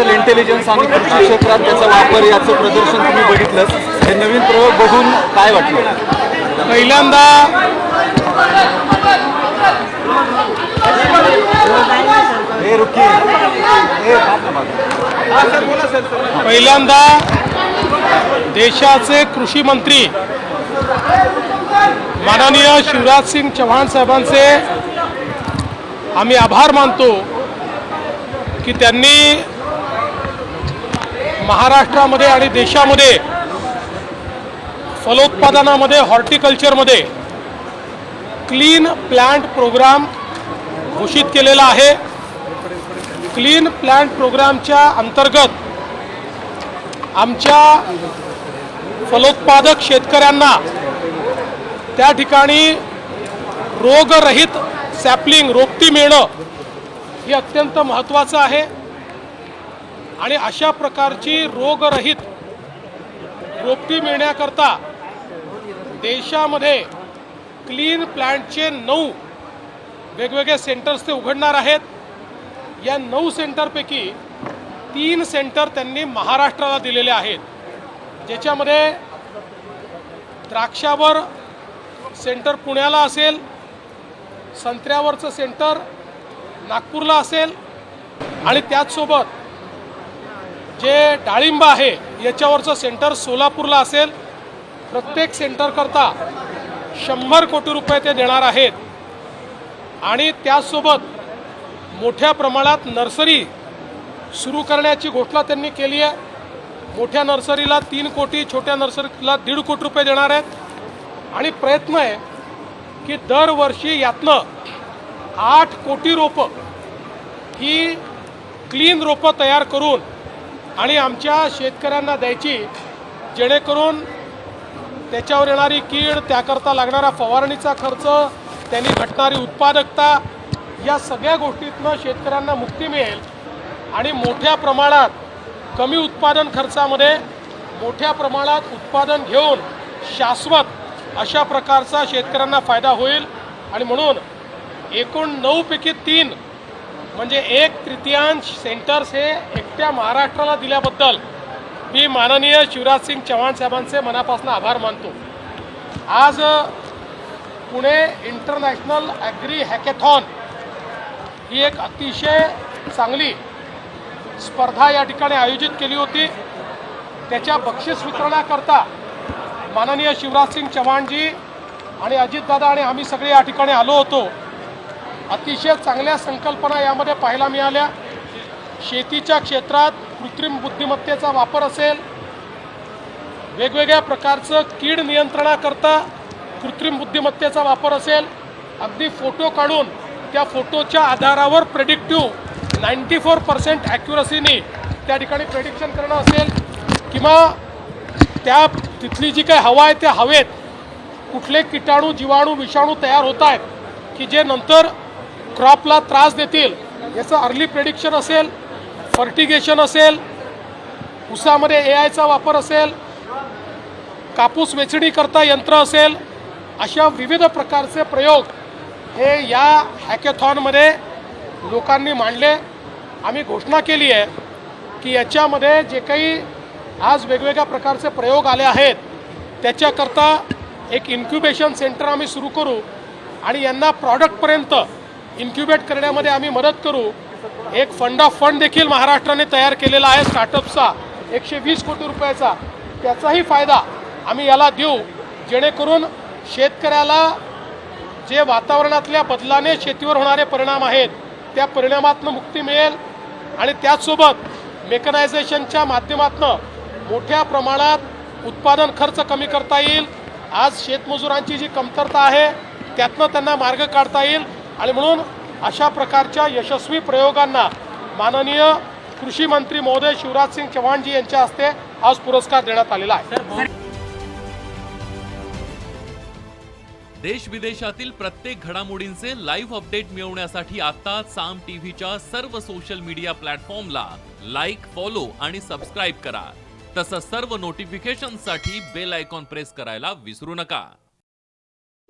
Artificial intelligence आणि कृषी क्षेत्रात त्याचा वापर याचं प्रदर्शन तुम्ही बघितलं, हे नवीन प्रयोग बघून काय वाटलं? पहिल्यांदा देशाचे कृषी मंत्री माननीय शिवराज सिंग चौहान साहेबांचे आम्ही आभार मानतो की त्यांनी महाराष्ट्रामध्ये आणि देशामध्ये फलोत्पादनामध्ये हॉर्टिकल्चरमध्ये क्लीन प्लांट प्रोग्राम घोषित केलेला आहे। क्लीन प्लांट प्रोग्रामच्या अंतर्गत आमच्या फलोत्पादक शेतकऱ्यांना त्या ठिकाणी रोगरहित सॅपलिंग रोपटी मिळणं हे अत्यंत महत्त्वाचं आहे आणि अशा प्रकारची रोगरहित रोपटी मिळण्याकरता देशामध्ये क्लीन प्लांटचे 9 वेगवेगळे सेंटर्स ते उघडणार आहेत। या 9 सेंटरपैकी 3 सेंटर त्यांनी महाराष्ट्राला दिलेले आहेत, ज्याच्यामध्ये द्राक्षावर सेंटर पुण्याला असेल, संत्र्यावरचं सेंटर नागपूरला असेल आणि त्याचसोबत जे डाळिंब आहे याच्यावरचं सेंटर सोलापूरला असेल। प्रत्येक सेंटरकरता 100 कोटी रुपये ते देणार आहेत आणि त्याचसोबत मोठ्या प्रमाणात नर्सरी सुरू करण्याची घोषणा त्यांनी केली आहे। मोठ्या नर्सरीला 3 कोटी, छोट्या नर्सरीला 1.5 कोटी रुपये देणार आहेत आणि प्रयत्न आहे की दरवर्षी यातनं 8 कोटी रोपं ही क्लीन रोपं तयार करून आणि आमच्या शेतकऱ्यांना द्यायची, जेणेकरून त्याच्यावर येणारी कीड, त्याकरता लागणारा फवारणीचा खर्च, त्यांनी घटणारी उत्पादकता, या सगळ्या गोष्टीतनं शेतकऱ्यांना मुक्ती मिळेल आणि मोठ्या प्रमाणात कमी उत्पादन खर्चामध्ये मोठ्या प्रमाणात उत्पादन घेऊन शाश्वत अशा प्रकारचा शेतकऱ्यांना फायदा होईल। आणि म्हणून एकूण 9 पैकी 3 म्हणजे 1/3 सेंटर्स हे एकट्या महाराष्ट्राला दिल्याबद्दल मी माननीय शिवराज सिंग चौहान साहेबांचे मनापासून आभार मानतो। आज पुणे इंटरनॅशनल ॲग्री हॅकेथॉन ही एक अतिशय चांगली स्पर्धा या ठिकाणी आयोजित केली होती। त्याच्या बक्षीस वितरणाकरता माननीय शिवराज सिंग चौहानजी आणि अजितदादा आणि आम्ही सगळे या ठिकाणी आलो होतो। अतिशय चांगल्या संकल्पना यामध्ये पाहायला मिळाल्या। शेतीच्या क्षेत्रात कृत्रिम बुद्धिमत्तेचा वापर असेल, वेगवेगळ्या प्रकारचं कीड नियंत्रणाकरता कृत्रिम बुद्धिमत्तेचा वापर असेल, अगदी फोटो काढून त्या फोटोच्या आधारावर प्रेडिक्टिव्ह 94% ॲक्युरसीने त्या ठिकाणी प्रेडिक्शन करणं असेल, किंवा त्या तिथली जी काही हवा आहे त्या हवेत कुठले किटाणू, जीवाणू, विषाणू तयार होत आहेत की जे नंतर क्रॉपला त्रास देतील याचं अर्ली प्रेडिक्शन असेल, फर्टिगेशन असेल, ऊसामध्ये AI चा वापर असेल, कापूस वेचणी करता यंत्र असेल, अशा विविध प्रकारचे प्रयोग हे या हॅकेथॉनमध्ये लोकांनी मांडले। आम्ही घोषणा केली आहे की याच्यामध्ये जे काही आज वेगवेगळ्या प्रकारचे प्रयोग आले आहेत त्याच्याकरता एक इन्क्युबेशन सेंटर आम्ही सुरू करू आणि यांना प्रॉडक्टपर्यंत इन्क्युबेट करण्यामध्ये आम्ही मदत करू। एक फंड ऑफ फंड देखील महाराष्ट्राने तयार केलेला आहे स्टार्टअप्सचा 120 कोटी रुपयाचा, त्याचाही फायदा आम्ही याला देऊ, जेणेकरून शेतकऱ्याला जे वातावरणातल्या बदलाने शेतीवर होणारे परिणाम आहेत त्या परिणामातून मुक्ती मिळेल आणि त्याचसोबत मेकनायझेशनच्या माध्यमातून मोठ्या प्रमाणात उत्पादन खर्च कमी करता येईल। आज शेतमजुरांची जी कमतरता आहे त्यातनं त्यांना मार्ग काढता येईल आणि म्हणून अशा प्रकारच्या यशस्वी प्रयोगांना माननीय कृषी मंत्री महोदय शिवराज सिंग चौहानजी यांच्या हस्ते आज पुरस्कार देण्यात आलेला आहे। देश विदेशातील प्रत्येक घडामोडींचे लाईव्ह अपडेट मिळवण्यासाठी आता साम टीव्हीच्या सर्व सोशल मीडिया प्लॅटफॉर्मला लाईक, फॉलो आणि सबस्क्राईब करा। तसंच सर्व नोटिफिकेशनसाठी बेल आयकॉन प्रेस करायला विसरू नका।